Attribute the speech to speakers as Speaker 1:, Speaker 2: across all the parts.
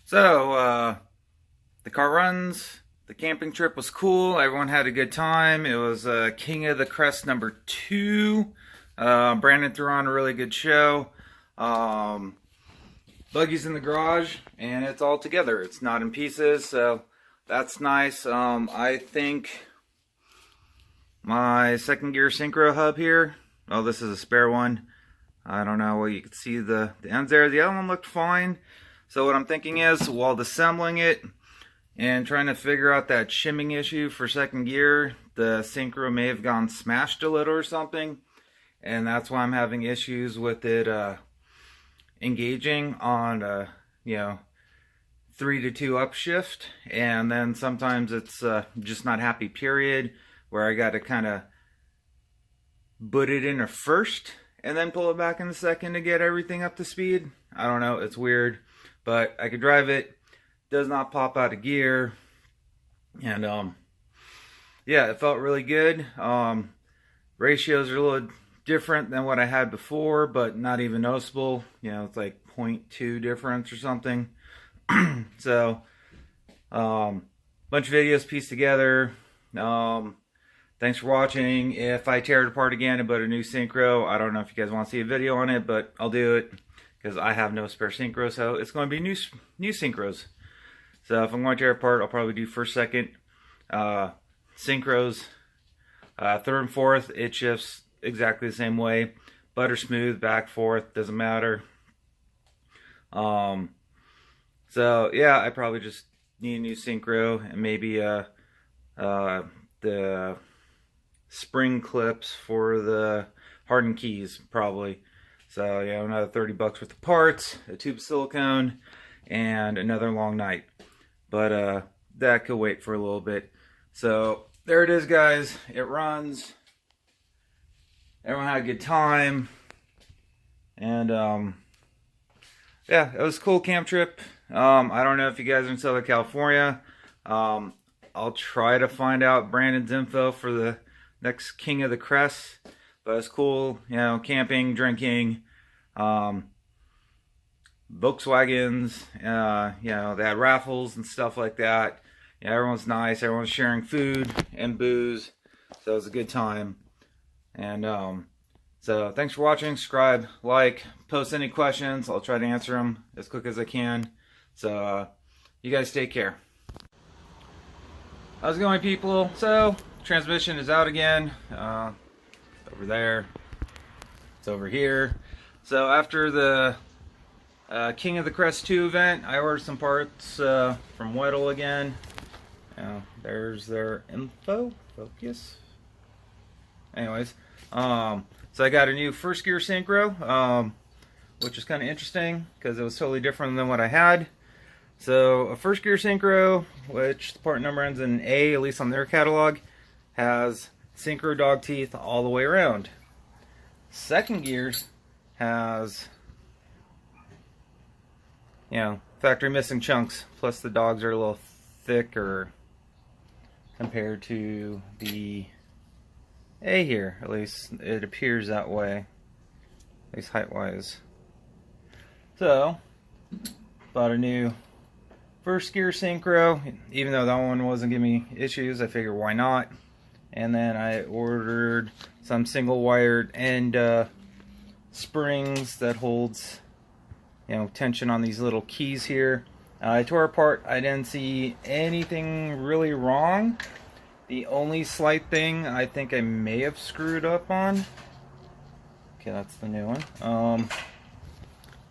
Speaker 1: The car runs. The camping trip was cool. Everyone had a good time. It was King of the Crest #2. Brandon threw on a really good show. Buggy's in the garage, and it's all together. It's not in pieces, so that's nice. I think my second gear synchro hub here. Oh, this is a spare one. I don't know. Well, you can see the ends there. The other one looked fine. So what I'm thinking is, while assembling it and trying to figure out that shimming issue for second gear, the synchro may have gone smashed a little or something. And that's why I'm having issues with it engaging on 3 to 2 upshift. And then sometimes it's just not happy, period, where I got to kind of put it in a first and then pull it back in a second to get everything up to speed. I don't know, it's weird, but I could drive it. Does not pop out of gear, and yeah, it felt really good. Ratios are a little different than what I had before, but not even noticeable. You know, it's like 0.2 difference or something. So bunch of videos pieced together. Thanks for watching. If I tear it apart again and put a new synchro, I don't know if you guys want to see a video on it, but I'll do it because I have no spare synchro, so it's going to be new synchros. So if I'm going to tear it apart, I'll probably do first, second synchros. Third and fourth, it shifts exactly the same way. Butter smooth, back, forth, doesn't matter. So yeah, I probably just need a new synchro and maybe the spring clips for the hardened keys, probably. So yeah, another 30 bucks worth of parts, a tube of silicone, and another long night. But that could wait for a little bit. So there it is, guys. It runs. Everyone had a good time. And yeah, it was a cool camp trip. I don't know if you guys are in Southern California. I'll try to find out Brandon's info for the next King of the Crest. But it's cool, you know, camping, drinking, Volkswagens, you know, they had raffles and stuff like that. Yeah, everyone's nice. Everyone's sharing food and booze. So it was a good time. And so thanks for watching. Subscribe, like, post any questions. I'll try to answer them as quick as I can. So you guys take care. How's it going, people? So transmission is out again. Over there. It's over here. So after the King of the Crest 2 event, I ordered some parts from Weddle again. There's their info. Focus. Anyways, so I got a new first gear synchro, which is kind of interesting because it was totally different than what I had. So a first gear synchro, which the part number ends in A, at least on their catalog, has synchro dog teeth all the way around. Second gears has, you know, factory missing chunks, plus the dogs are a little thicker compared to the A here. At least it appears that way, at least height wise. So bought a new first gear synchro, even though that one wasn't giving me issues. I figured why not. And then I ordered some single wired end springs that holds, you know, tension on these little keys here. I tore apart. I didn't see anything really wrong. The only slight thing I think I may have screwed up on, okay, that's the new one,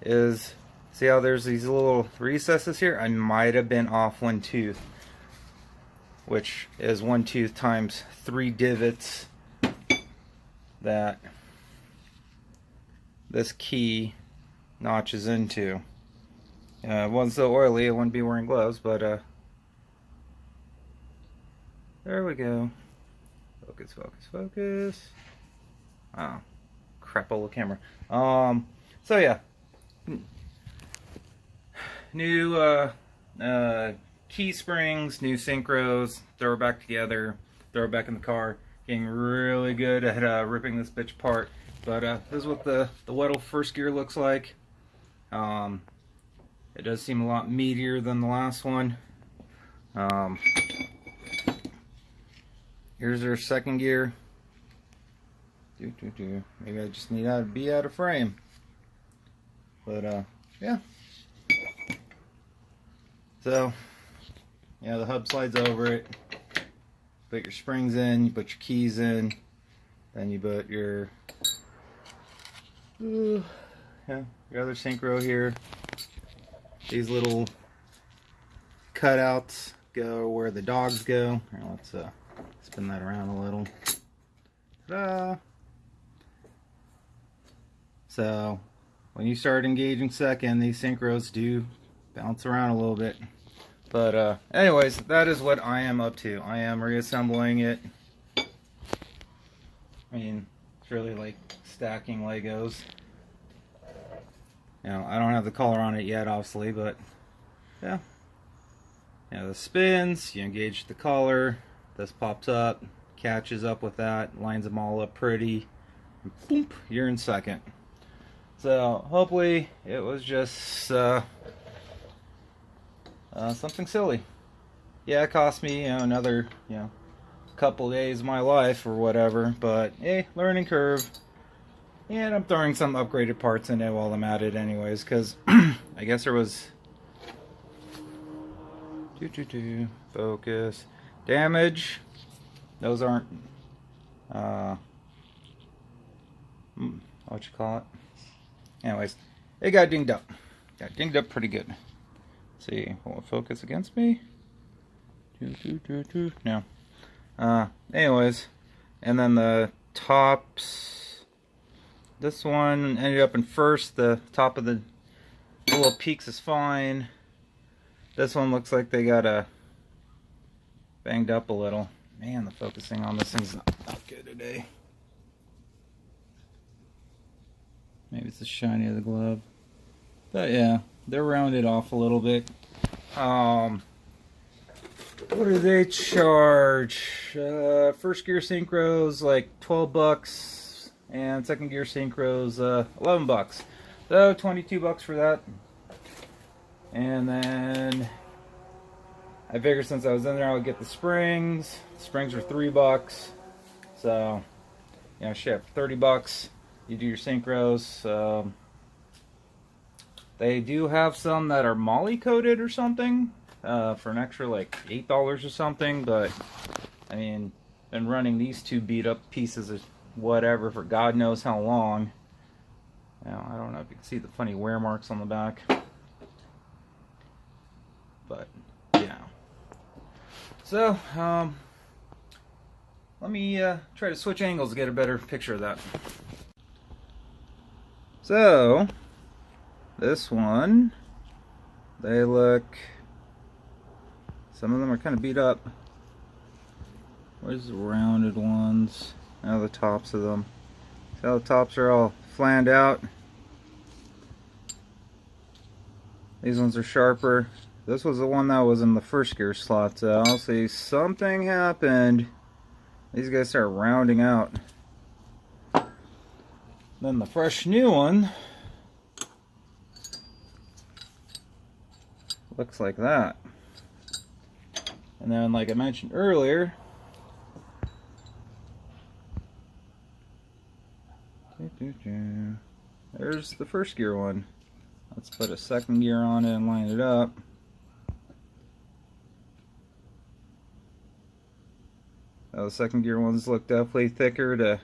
Speaker 1: is, see how there's these little recesses here? I might have been off one tooth, which is one tooth times 3 divots that this key notches into. It wasn't so oily, I wouldn't be wearing gloves, but there we go. Focus, focus, focus. Oh, crapola camera. So yeah, new key springs, new synchros, throw it back together, throw it back in the car. Getting really good at ripping this bitch apart. But this is what the Weddle first gear looks like. It does seem a lot meatier than the last one. Here's our second gear. Maybe I just need to be out of frame. But yeah. So yeah, the hub slides over it. Put your springs in, you put your keys in, then you put your your other synchro here. These little cutouts go where the dogs go. Here, let's spin that around a little. Ta-da! So when you start engaging second, these synchros do bounce around a little bit. But anyways, that is what I am up to. I am reassembling it. I mean, it's really like stacking Legos. You know, I don't have the color on it yet, obviously, but yeah. You know, the spins, you engage the color, this pops up, catches up with that, lines them all up pretty, and boom, you're in second. So hopefully it was just something silly. Yeah, it cost me, you know, another, you know, couple days of my life or whatever, but hey, learning curve. And I'm throwing some upgraded parts in it while I'm at it anyways, because I guess there was focus damage. Those aren't what you call it. Anyways, it got dinged up. Got dinged up pretty good. Let's see, will it focus against me? No. Anyways, and then the tops. This one ended up in first. The top of the little peaks is fine. This one looks like they got banged up a little. Man, the focusing on this thing's not good today. Maybe it's the shiny of the glove. But yeah, they're rounded off a little bit. What do they charge? First gear synchros like 12 bucks. And second gear synchros 11 bucks. So 22 bucks for that. And then I figured since I was in there I would get the springs. The springs are 3 bucks. So, you know, shit, 30 bucks. You do your synchros. They do have some that are moly coated or something for an extra like $8 or something. But I mean, been running these two beat up pieces of whatever for God knows how long. Now, I don't know if you can see the funny wear marks on the back. But, yeah. So, let me try to switch angles to get a better picture of that. So, this one, they look, some of them are kind of beat up. Where's the rounded ones? Now the tops of them. See how the tops are all flanned out? These ones are sharper. This was the one that was in the first gear slot, so I'll see something happened. These guys start rounding out. Then the fresh new one looks like that. And then, like I mentioned earlier, there's the first gear one. Let's put a second gear on it and line it up. Now the second gear ones look definitely thicker to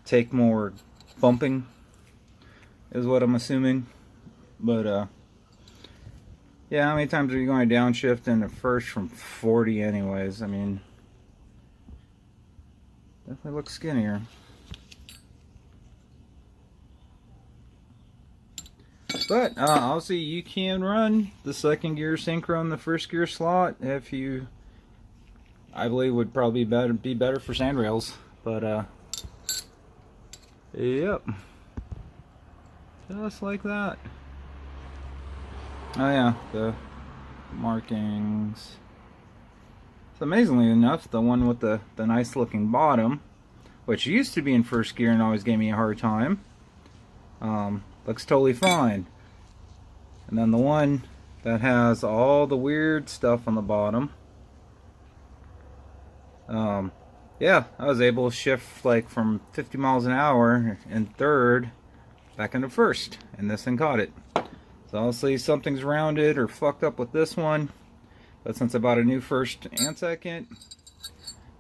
Speaker 1: take more bumping, is what I'm assuming. But yeah, how many times are you going to downshift in the first from 40 anyways? I mean, definitely looks skinnier. But obviously you can run the second gear synchro in the first gear slot if you, I believe, would probably be better for sand rails. But yep, just like that. Oh yeah, the markings. So amazingly enough, the one with the nice looking bottom, which used to be in first gear and always gave me a hard time, looks totally fine. and then the one that has all the weird stuff on the bottom. Yeah, I was able to shift like from 50 miles an hour in third back into first, and this thing caught it. So obviously something's rounded or fucked up with this one, but since I bought a new first and second,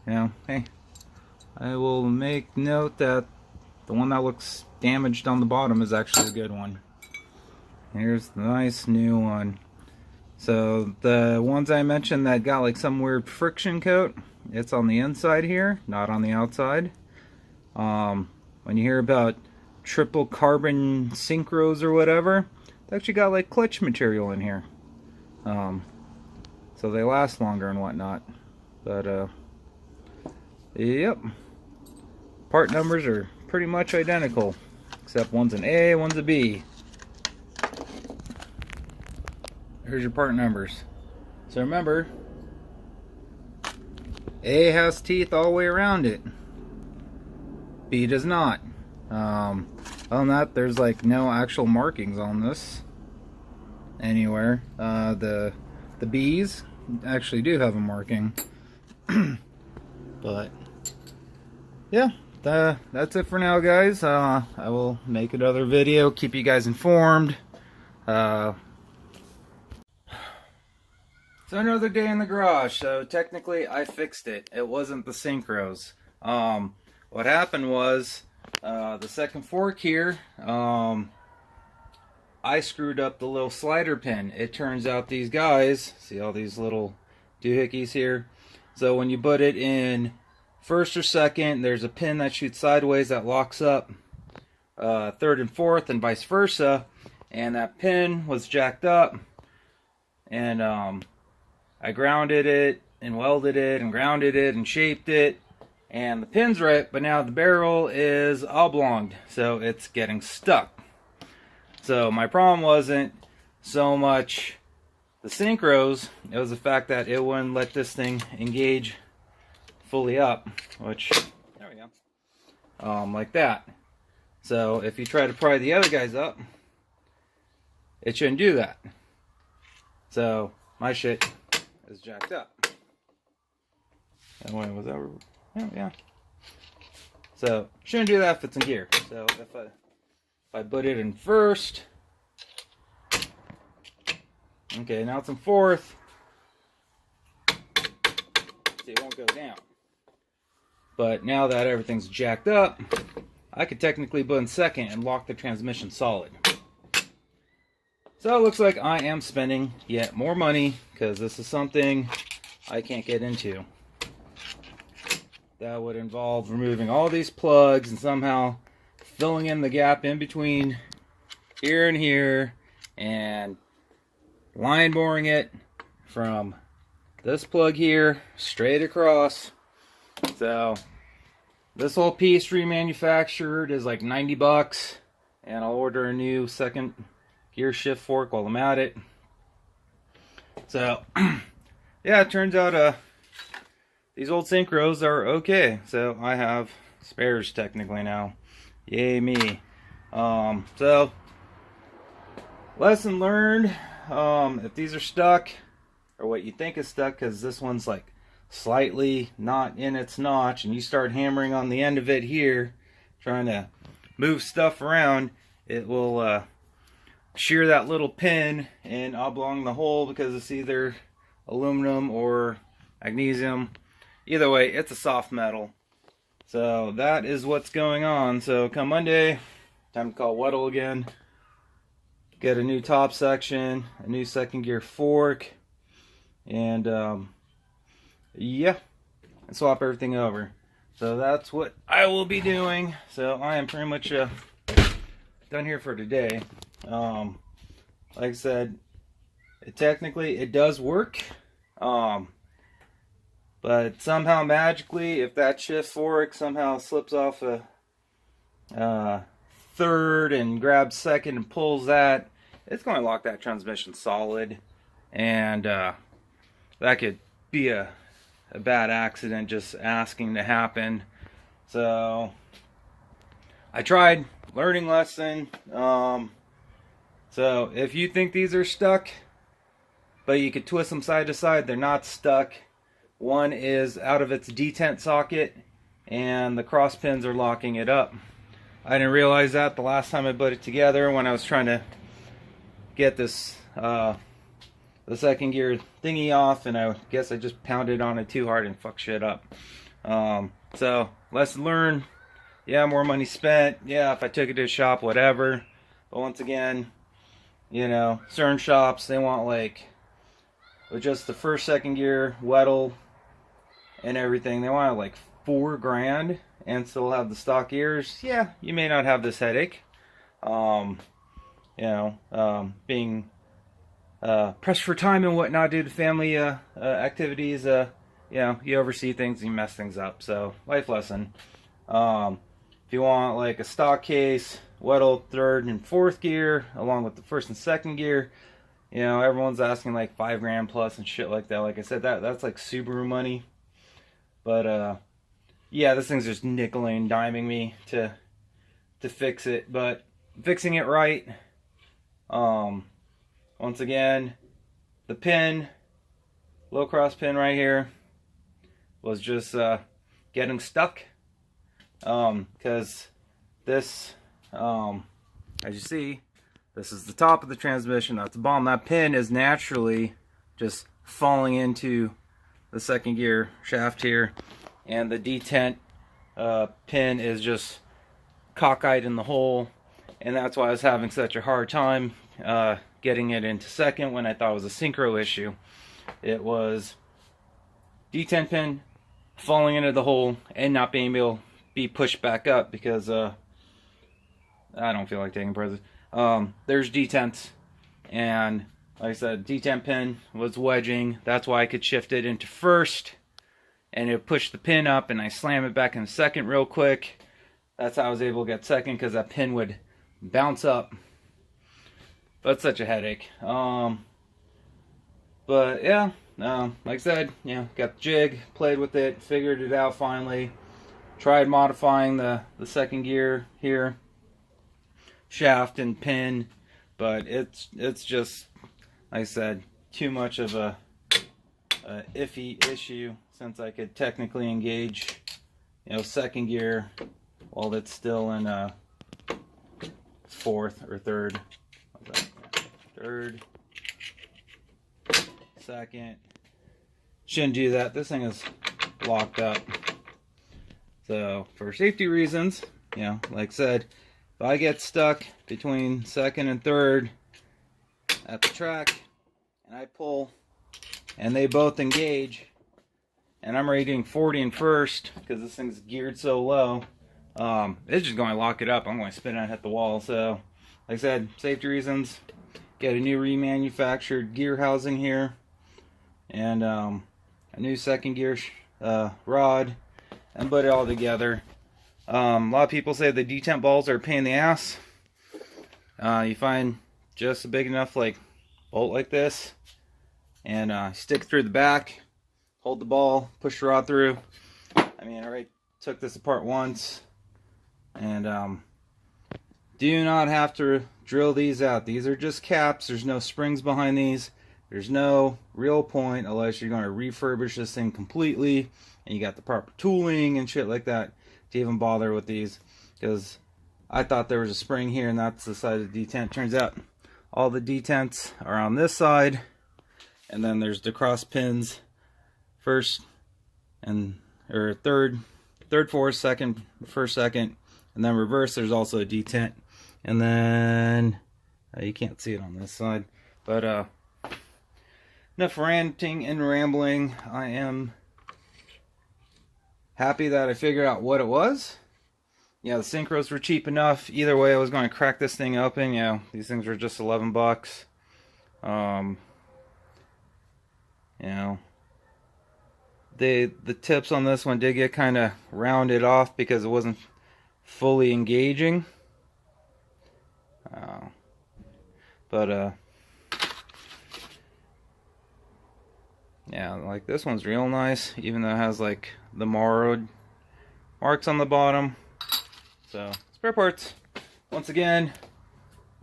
Speaker 1: you know, hey, I will make note that the one that looks damaged on the bottom is actually a good one. Here's the nice new one. So the ones I mentioned that got like some weird friction coat, it's on the inside here, not on the outside. When you hear about triple carbon synchros or whatever, they actually got like clutch material in here. So they last longer and whatnot. But yep. Part numbers are pretty much identical, except one's an A, one's a B. Here's your part numbers. So remember, A has teeth all the way around it. B does not. Other than that, there's like no actual markings on this anywhere. The B's actually do have a marking. But yeah, that's it for now, guys. I will make another video, keep you guys informed. So another day in the garage. So technically I fixed it. It wasn't the synchros. What happened was the second fork here, I screwed up the little slider pin. It turns out these guys, see all these little doohickeys here? So when you put it in first or second, there's a pin that shoots sideways that locks up third and fourth and vice versa. And that pin was jacked up, and I grounded it and welded it and grounded it and shaped it, and the pin's right, but now the barrel is oblonged, so it's getting stuck. So my problem wasn't so much the synchros, it was the fact that it wouldn't let this thing engage fully up, which, there we go, like that. So if you try to pry the other guys up, it shouldn't do that. So my shit is jacked up. And when was that? Oh, yeah. So shouldn't do that if it's in gear. So if I put it in first, okay, now it's in fourth. See, it won't go down. But now that everything's jacked up, I could technically put in second and lock the transmission solid. So it looks like I am spending yet more money because this is something I can't get into. That would involve removing all these plugs and somehow filling in the gap in between here and here and line boring it from this plug here straight across. So this whole piece remanufactured is like 90 bucks, and I'll order a new second gear shift fork while I'm at it. So yeah, it turns out these old synchros are okay. So I have spares technically now. Yay me. So lesson learned, if these are stuck, or what you think is stuck, because this one's like slightly not in its notch, and you start hammering on the end of it here trying to move stuff around, it will shear that little pin and oblong the hole, because it's either aluminum or magnesium. Either way, it's a soft metal. So that is what's going on. So come Monday, time to call Weddle again, get a new top section, a new second gear fork, and yeah, and swap everything over. So that's what I will be doing. So I am pretty much done here for today. Like I said, technically it does work, but somehow magically, if that shift fork somehow slips off a third and grabs second and pulls that, it's going to lock that transmission solid, and that could be a bad accident just asking to happen. So I tried, learning lesson. So if you think these are stuck, but you could twist them side to side, they're not stuck. One is out of its detent socket, and the cross pins are locking it up. I didn't realize that the last time I put it together when I was trying to get this the second gear thingy off, and I guess I just pounded on it too hard and fucked shit up. So lesson learned. Yeah, more money spent. Yeah, if I took it to a shop, whatever. But once again, you know, certain shops, they want like with just the first, second gear, Weddle, and everything, they want like $4 grand and still have the stock gears. Yeah, you may not have this headache. You know, being pressed for time and whatnot due to family activities, you know, you oversee things, you mess things up. So, life lesson. If you want like a stock case, Weddle third and fourth gear, along with the first and second gear, you know, everyone's asking like $5 grand plus and shit like that. Like I said, that's like Subaru money. But yeah, this thing's just nickeling and diming me to fix it. But fixing it right. Once again, the pin, low cross pin right here, was just getting stuck. Because this, as you see, this is the top of the transmission, that's the bottom. That pin is naturally just falling into the second gear shaft here, and the detent pin is just cockeyed in the hole, and that's why I was having such a hard time getting it into second when I thought it was a synchro issue. It was detent pin falling into the hole and not being able to be pushed back up because I don't feel like taking prizes. There's detents, and like I said, detent pin was wedging. That's why I could shift it into first, and it pushed the pin up, and I slam it back in second real quick. That's how I was able to get second, because that pin would bounce up. But such a headache. But yeah, like I said, you know, got the jig, played with it, figured it out finally. Tried modifying the second gear here, shaft and pin, but it's just, like I said, too much of a iffy issue, since I could technically engage, you know, second gear while it's still in fourth or third. Third, second. Shouldn't do that. This thing is locked up. So for safety reasons, you know, like I said, if I get stuck between second and third at the track, and I pull, and they both engage, and I'm rating 40 in first, because this thing's geared so low, it's just going to lock it up. I'm going to spin it and hit the wall. So, like I said, safety reasons, get a new remanufactured gear housing here, and a new second gear rod, and put it all together. A lot of people say the detent balls are a pain in the ass. You find just a big enough like bolt like this, and stick through the back, hold the ball, push the rod through. I mean, I already took this apart once, and do not have to drill these out. These are just caps. There's no springs behind these. There's no real point unless you're going to refurbish this thing completely and you got the proper tooling and shit like that to even bother with these, because I thought there was a spring here and that's the side of the detent. Turns out all the detents are on this side, and then there's the cross pins, first and or third, fourth, second, first, second, and then reverse. There's also a detent, and then you can't see it on this side, but enough ranting and rambling. I am happy that I figured out what it was. Yeah, the synchros were cheap enough. Either way, I was going to crack this thing open. Yeah, these things were just 11 bucks. You know, the tips on this one did get kind of rounded off because it wasn't fully engaging. Yeah, like this one's real nice, even though it has like the marked marks on the bottom. So, spare parts. Once again,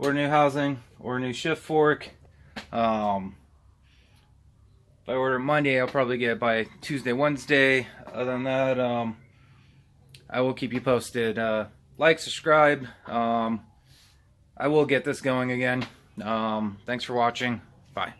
Speaker 1: or new housing, or a new shift fork. If I order Monday, I'll probably get it by Tuesday, Wednesday. Other than that, I will keep you posted. Like, subscribe. I will get this going again. Thanks for watching. Bye.